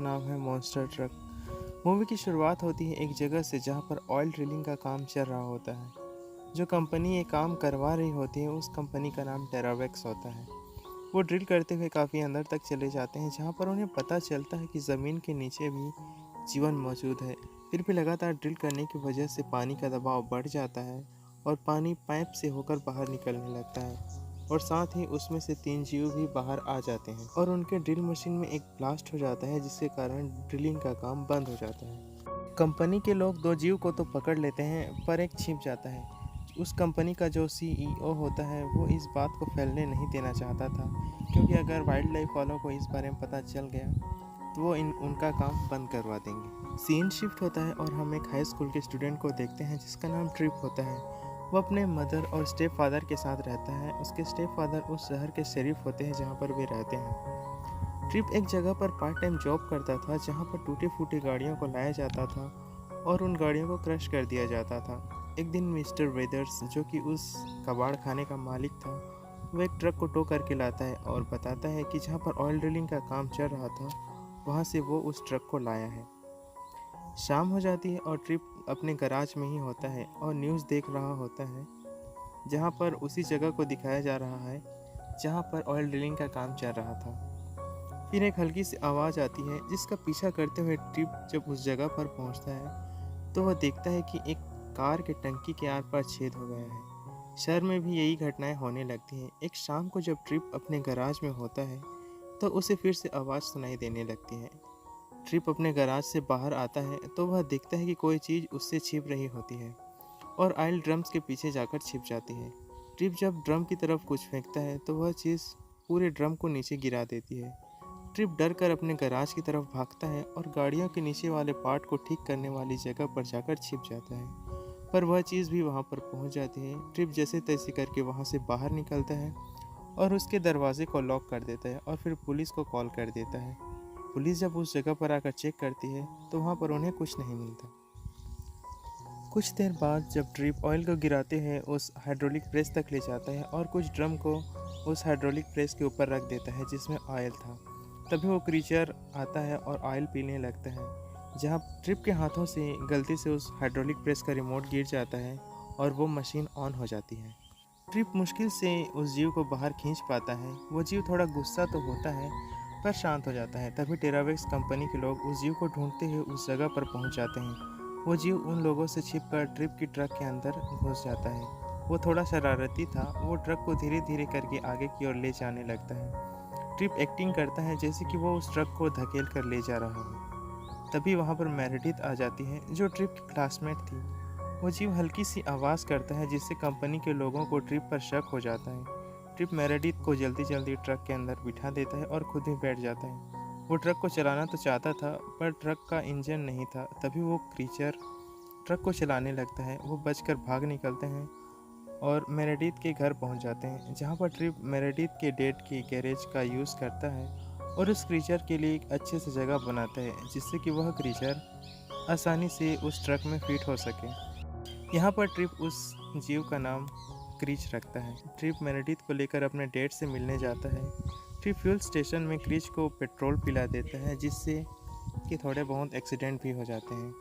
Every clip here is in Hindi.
नाम है मॉन्स्टर ट्रक। मूवी की शुरुआत होती है एक जगह से जहां पर ऑयल ड्रिलिंग का काम चल रहा होता है। जो कंपनी ये काम करवा रही होती है उस कंपनी का नाम टेरावेक्स होता है। वो ड्रिल करते हुए काफ़ी अंदर तक चले जाते हैं जहां पर उन्हें पता चलता है कि ज़मीन के नीचे भी जीवन मौजूद है। फिर भी लगातार ड्रिल करने की वजह से पानी का दबाव बढ़ जाता है और पानी पाइप से होकर बाहर निकलने लगता है और साथ ही उसमें से 3 जीव भी बाहर आ जाते हैं और उनके ड्रिल मशीन में एक ब्लास्ट हो जाता है जिसके कारण ड्रिलिंग का काम बंद हो जाता है। कंपनी के लोग 2 जीव को तो पकड़ लेते हैं पर एक छिप जाता है। उस कंपनी का जो सीईओ होता है वो इस बात को फैलने नहीं देना चाहता था, क्योंकि अगर वाइल्ड लाइफ वालों को इस बारे में पता चल गया तो वो उनका काम बंद करवा देंगे। सीन शिफ्ट होता है और हम एक हाई स्कूल के स्टूडेंट को देखते हैं जिसका नाम ट्रिप होता है। वो अपने मदर और स्टेप फादर के साथ रहता है। उसके स्टेप फादर उस शहर के शेरिफ होते हैं जहाँ पर वे रहते हैं। ट्रिप एक जगह पर पार्ट टाइम जॉब करता था जहाँ पर टूटी फूटी गाड़ियों को लाया जाता था और उन गाड़ियों को क्रश कर दिया जाता था। एक दिन मिस्टर वेदर्स, जो कि उस कबाड़ खाने का मालिक था, वो एक ट्रक को टो करके लाता है और बताता है कि जहाँ पर ऑयल ड्रिलिंग का काम चल रहा था वहाँ से वो उस ट्रक को लाया है। शाम हो जाती है और ट्रिप अपने गराज में ही होता है और न्यूज़ देख रहा होता है जहाँ पर उसी जगह को दिखाया जा रहा है जहाँ पर ऑयल ड्रिलिंग का काम चल रहा था। फिर एक हल्की सी आवाज़ आती है जिसका पीछा करते हुए ट्रिप जब उस जगह पर पहुँचता है तो वह देखता है कि एक कार के टंकी के आर पार छेद हो गया है। शहर में भी यही घटनाएं होने लगती हैं। एक शाम को जब ट्रिप अपने गराज में होता है तो उसे फिर से आवाज़ सुनाई देने लगती है। ट्रिप अपने गराज से बाहर आता है तो वह देखता है कि कोई चीज़ उससे छिप रही होती है और ऑयल ड्रम्स के पीछे जाकर छिप जाती है। ट्रिप जब ड्रम की तरफ कुछ फेंकता है तो वह चीज़ पूरे ड्रम को नीचे गिरा देती है। ट्रिप डर कर अपने गराज की तरफ भागता है और गाड़ियों के नीचे वाले पार्ट को ठीक करने वाली जगह पर जाकर छिप जाता है, पर वह चीज़ भी वहाँ पर पहुँच जाती है। ट्रिप जैसे तैसे करके वहाँ से बाहर निकलता है और उसके दरवाजे को लॉक कर देता है और फिर पुलिस को कॉल कर देता है। पुलिस जब उस जगह पर आकर चेक करती है तो वहाँ पर उन्हें कुछ नहीं मिलता। कुछ देर बाद जब ट्रिप ऑयल को गिराते हैं उस हाइड्रोलिक प्रेस तक ले जाता है और कुछ ड्रम को उस हाइड्रोलिक प्रेस के ऊपर रख देता है जिसमें ऑयल था। तभी वो क्रीचर आता है और ऑयल पीने लगता है। जहाँ ट्रिप के हाथों से गलती से उस हाइड्रोलिक प्रेस का रिमोट गिर जाता है और वो मशीन ऑन हो जाती है। ट्रिप मुश्किल से उस जीव को बाहर खींच पाता है। वो जीव थोड़ा गुस्सा तो होता है पर शांत हो जाता है। तभी टेरावेक्स कंपनी के लोग उस जीव को ढूंढते हुए उस जगह पर पहुंच जाते हैं। वो जीव उन लोगों से छिपकर ट्रिप की ट्रक के अंदर घुस जाता है। वो थोड़ा शरारती था। वो ट्रक को धीरे धीरे करके आगे की ओर ले जाने लगता है। ट्रिप एक्टिंग करता है जैसे कि वो उस ट्रक को धकेल कर ले जा रहा हो। तभी वहाँ पर मेरेडिथ आ जाती है जो ट्रिप की क्लासमेट थी। वो जीव हल्की सी आवाज़ करता है जिससे कंपनी के लोगों को ट्रिप पर शक हो जाता है। ट्रिप मेरेडिथ को जल्दी जल्दी ट्रक के अंदर बिठा देता है और खुद भी बैठ जाता है। वो ट्रक को चलाना तो चाहता था पर ट्रक का इंजन नहीं था। तभी वो क्रीचर ट्रक को चलाने लगता है। वो बचकर भाग निकलते हैं और मेरेडिथ के घर पहुंच जाते हैं जहां पर ट्रिप मेरेडिथ के डेड की गैरेज का यूज़ करता है और उस क्रीचर के लिए एक अच्छे से जगह बनाता है जिससे कि वह क्रीचर आसानी से उस ट्रक में फिट हो सके। यहाँ पर ट्रिप उस जीव का नाम क्रीच रखता है। ट्रिप मेरेडिथ को लेकर अपने डेड से मिलने जाता है। ट्रिप फ्यूल स्टेशन में क्रीच को पेट्रोल पिला देता है जिससे कि थोड़े बहुत एक्सीडेंट भी हो जाते हैं।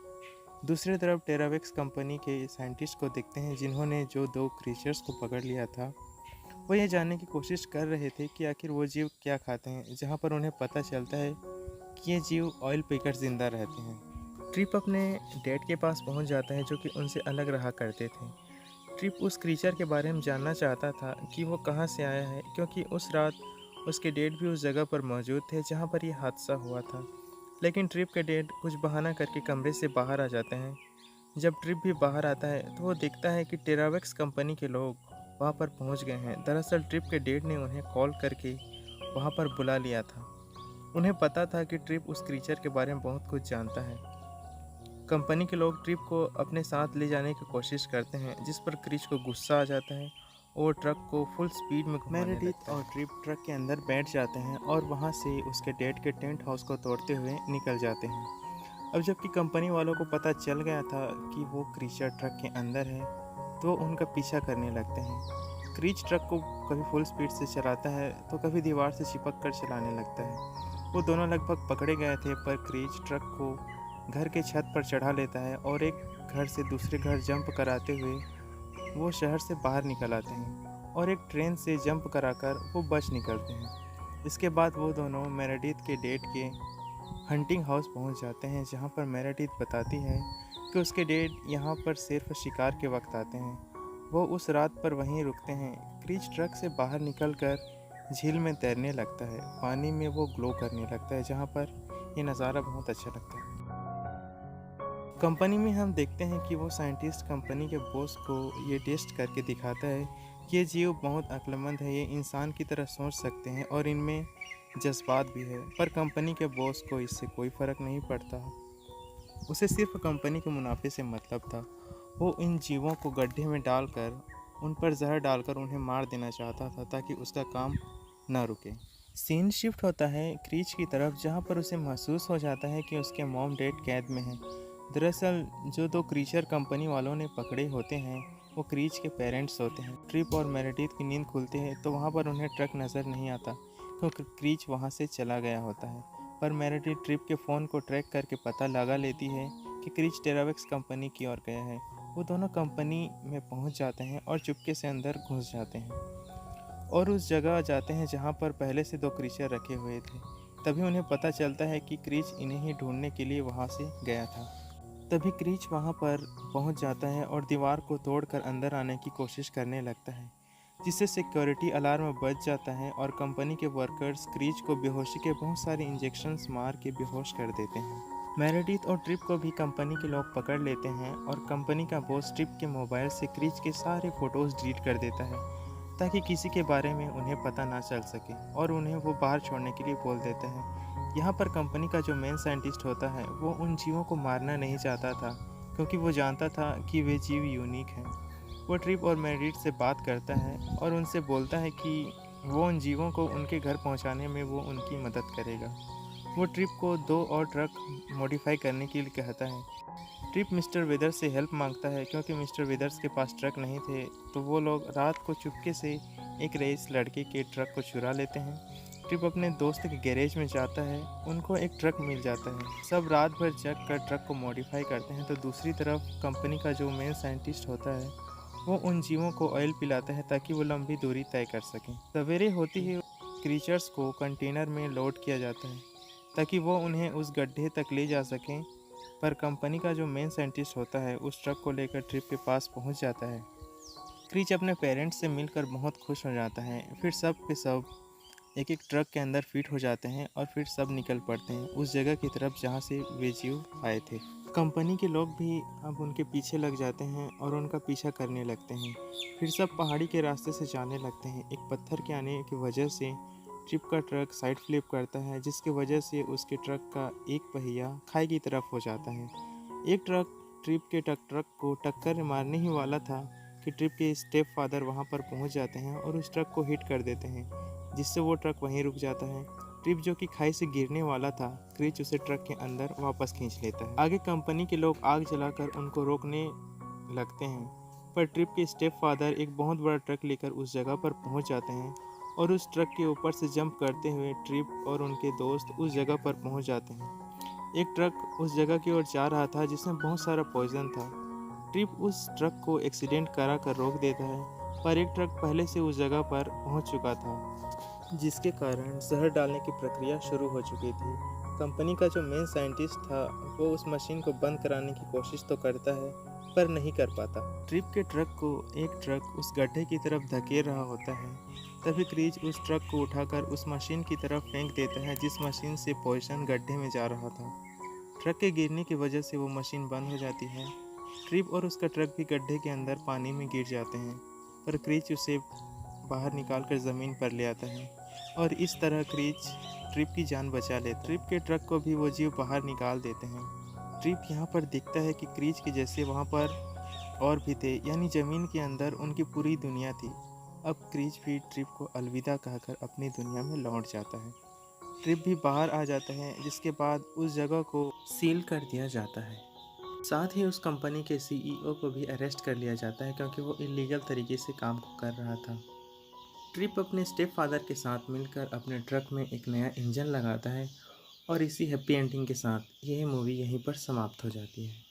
दूसरी तरफ टेरावेक्स कंपनी के साइंटिस्ट को देखते हैं जिन्होंने जो 2 क्रीचर्स को पकड़ लिया था। वो ये जानने की कोशिश कर रहे थे कि आखिर वो जीव क्या खाते हैं, जहाँ पर उन्हें पता चलता है कि ये जीव ऑयल पीकर जिंदा रहते हैं। ट्रिप अपने डैड के पास पहुंच जाता है जो कि उनसे अलग रहा करते थे। ट्रिप उस क्रीचर के बारे में जानना चाहता था कि वो कहाँ से आया है, क्योंकि उस रात उसके डैड भी उस जगह पर मौजूद थे जहाँ पर यह हादसा हुआ था। लेकिन ट्रिप के डैड कुछ बहाना करके कमरे से बाहर आ जाते हैं। जब ट्रिप भी बाहर आता है तो वो देखता है कि टेरावेक्स कंपनी के लोग वहाँ पर पहुँच गए हैं। दरअसल ट्रिप के डैड ने उन्हें कॉल करके वहाँ पर बुला लिया था। उन्हें पता था कि ट्रिप उस क्रीचर के बारे में बहुत कुछ जानता है। कंपनी के लोग ट्रिप को अपने साथ ले जाने की कोशिश करते हैं जिस पर क्रिच को गुस्सा आ जाता है और ट्रक को फुल स्पीड में घुमाने लगता है। और ट्रिप ट्रक के अंदर बैठ जाते हैं और वहां से उसके डैड के टेंट हाउस को तोड़ते हुए निकल जाते हैं। अब जबकि कंपनी वालों को पता चल गया था कि वो क्रीचर ट्रक के अंदर है तो उनका पीछा करने लगते हैं। क्रीच ट्रक को कभी फुल स्पीड से चलाता है तो कभी दीवार से चिपक कर चलाने लगता है। वो दोनों लगभग पकड़े गए थे, पर क्रीच ट्रक को घर के छत पर चढ़ा लेता है और एक घर से दूसरे घर जंप कराते हुए वो शहर से बाहर निकल आते हैं और एक ट्रेन से जंप कराकर वो बच निकलते हैं। इसके बाद वो दोनों मेरेडिथ के डेट के हंटिंग हाउस पहुंच जाते हैं, जहां पर मेरेडिथ बताती है कि उसके डेड यहाँ पर सिर्फ शिकार के वक्त आते हैं। वो उस रात पर वहीं रुकते हैं। क्रीच ट्रक से बाहर निकलकर झील में तैरने लगता है। पानी में वो ग्लो करने लगता है, जहाँ पर ये नज़ारा बहुत अच्छा लगता है। कंपनी में हम देखते हैं कि वो साइंटिस्ट कंपनी के बॉस को ये टेस्ट करके दिखाता है कि ये जीव बहुत अक्लमंद है, ये इंसान की तरह सोच सकते हैं और इनमें जज्बात भी है। पर कंपनी के बॉस को इससे कोई फ़र्क नहीं पड़ता। उसे सिर्फ कंपनी के मुनाफे से मतलब था। वो इन जीवों को गड्ढे में डालकर उन पर जहर डालकर उन्हें मार देना चाहता था, ताकि उसका काम न रुके। सीन शिफ्ट होता है क्रीच की तरफ, जहाँ पर उसे महसूस हो जाता है कि उसके मॉम डैड कैद में हैं। दरअसल जो दो क्रीचर कंपनी वालों ने पकड़े होते हैं वो क्रीच के पेरेंट्स होते हैं। ट्रिप और मेरेडिथ की नींद खुलती है तो वहाँ पर उन्हें ट्रक नज़र नहीं आता, क्योंकि क्रीच वहाँ से चला गया होता है। पर मेरेडिथ ट्रिप के फ़ोन को ट्रैक करके पता लगा लेती है कि क्रीच टेरावेक्स कंपनी की ओर गया है। वो दोनों कंपनी में पहुँच जाते हैं और चुपके से अंदर घुस जाते हैं और उस जगह जाते हैं जहाँ पर पहले से दो क्रीचर रखे हुए थे। तभी उन्हें पता चलता है कि क्रीच इन्हें ही ढूंढने के लिए वहाँ से गया था। तभी क्रीच वहाँ पर पहुँच जाता है और दीवार को तोड़कर अंदर आने की कोशिश करने लगता है, जिससे सिक्योरिटी अलार्म बज जाता है और कंपनी के वर्कर्स क्रीच को बेहोशी के बहुत सारे इंजेक्शंस मार के बेहोश कर देते हैं। मेरेडिथ और ट्रिप को भी कंपनी के लोग पकड़ लेते हैं और कंपनी का बॉस ट्रिप के मोबाइल से क्रीच के सारे फ़ोटोज़ डिलीट कर देता है, ताकि किसी के बारे में उन्हें पता ना चल सके, और उन्हें वो बाहर छोड़ने के लिए बोल देता है। यहाँ पर कंपनी का जो मेन साइंटिस्ट होता है वो उन जीवों को मारना नहीं चाहता था, क्योंकि वो जानता था कि वे जीव यूनिक हैं। वो ट्रिप और मेरिट से बात करता है और उनसे बोलता है कि वो उन जीवों को उनके घर पहुँचाने में वो उनकी मदद करेगा। वो ट्रिप को 2 और ट्रक मॉडिफाई करने के लिए कहता है। ट्रिप मिस्टर वेदर्स से हेल्प मांगता है, क्योंकि मिस्टर वेदर्स के पास ट्रक नहीं थे, तो वो लोग रात को चुपके से एक रईस लड़के के ट्रक को चुरा लेते हैं। ट्रिप अपने दोस्त के गैरेज में जाता है, उनको एक ट्रक मिल जाता है। सब रात भर जग कर ट्रक को मॉडिफाई करते हैं, तो दूसरी तरफ कंपनी का जो मेन साइंटिस्ट होता है वो उन जीवों को ऑयल पिलाता है ताकि वो लंबी दूरी तय कर सकें। सवेरे होती ही क्रीचर्स को कंटेनर में लोड किया जाता है ताकि वो उन्हें उस गड्ढे तक ले जा सकें। पर कंपनी का जो मेन साइंटिस्ट होता है उस ट्रक को लेकर ट्रिप के पास पहुंच जाता है। क्रीच अपने पेरेंट्स से मिलकर बहुत खुश हो जाता है। फिर सब के सब एक एक ट्रक के अंदर फिट हो जाते हैं और फिर सब निकल पड़ते हैं उस जगह की तरफ जहां से वे जीव आए थे। कंपनी के लोग भी अब उनके पीछे लग जाते हैं और उनका पीछा करने लगते हैं। फिर सब पहाड़ी के रास्ते से जाने लगते हैं। एक पत्थर के आने की वजह से ट्रिप का ट्रक साइड फ्लिप करता है, जिसकी वजह से उसके ट्रक का एक पहिया खाई की तरफ हो जाता है। एक ट्रक ट्रिप के ट्रक को टक्कर मारने ही वाला था कि ट्रिप के स्टेप फादर वहां पर पहुंच जाते हैं और उस ट्रक को हिट कर देते हैं, जिससे वो ट्रक वहीं रुक जाता है। ट्रिप जो कि खाई से गिरने वाला था, क्रीच उसे ट्रक के अंदर वापस खींच लेता है। आगे कंपनी के लोग आग जलाकर उनको रोकने लगते हैं, पर ट्रिप के स्टेप फादर एक बहुत बड़ा ट्रक लेकर उस जगह पर पहुंच जाते हैं और उस ट्रक के ऊपर से जंप करते हुए ट्रिप और उनके दोस्त उस जगह पर पहुंच जाते हैं। एक ट्रक उस जगह की ओर जा रहा था जिसमें बहुत सारा पॉइजन था। ट्रिप उस ट्रक को एक्सीडेंट करा कर रोक देता है, पर एक ट्रक पहले से उस जगह पर पहुंच चुका था, जिसके कारण जहर डालने की प्रक्रिया शुरू हो चुकी थी। कंपनी का जो मेन साइंटिस्ट था वो उस मशीन को बंद कराने की कोशिश तो करता है, पर नहीं कर पाता। ट्रिप के ट्रक को एक ट्रक उस गड्ढे की तरफ धकेल रहा होता है। तभी क्रीच उस ट्रक को उठाकर उस मशीन की तरफ फेंक देता है जिस मशीन से पॉइजन गड्ढे में जा रहा था। ट्रक के गिरने की वजह से वो मशीन बंद हो जाती है। ट्रिप और उसका ट्रक भी गड्ढे के अंदर पानी में गिर जाते हैं, पर क्रीच उसे बाहर निकालकर ज़मीन पर ले आता है और इस तरह क्रीच ट्रिप की जान बचा लेता है। ट्रिप के ट्रक को भी वो जीव बाहर निकाल देते हैं। ट्रिप यहाँ पर दिखता है कि क्रीच के जैसे वहाँ पर और भी थे, यानी ज़मीन के अंदर उनकी पूरी दुनिया थी। अब क्रीच भी ट्रिप को अलविदा कहकर अपनी दुनिया में लौट जाता है। ट्रिप भी बाहर आ जाता है, जिसके बाद उस जगह को सील कर दिया जाता है। साथ ही उस कंपनी के सीईओ को भी अरेस्ट कर लिया जाता है, क्योंकि वो इलीगल तरीके से काम को कर रहा था। ट्रिप अपने स्टेप फादर के साथ मिलकर अपने ट्रक में एक नया इंजन लगाता है और इसी हैप्पी एंडिंग के साथ यह मूवी यहीं पर समाप्त हो जाती है।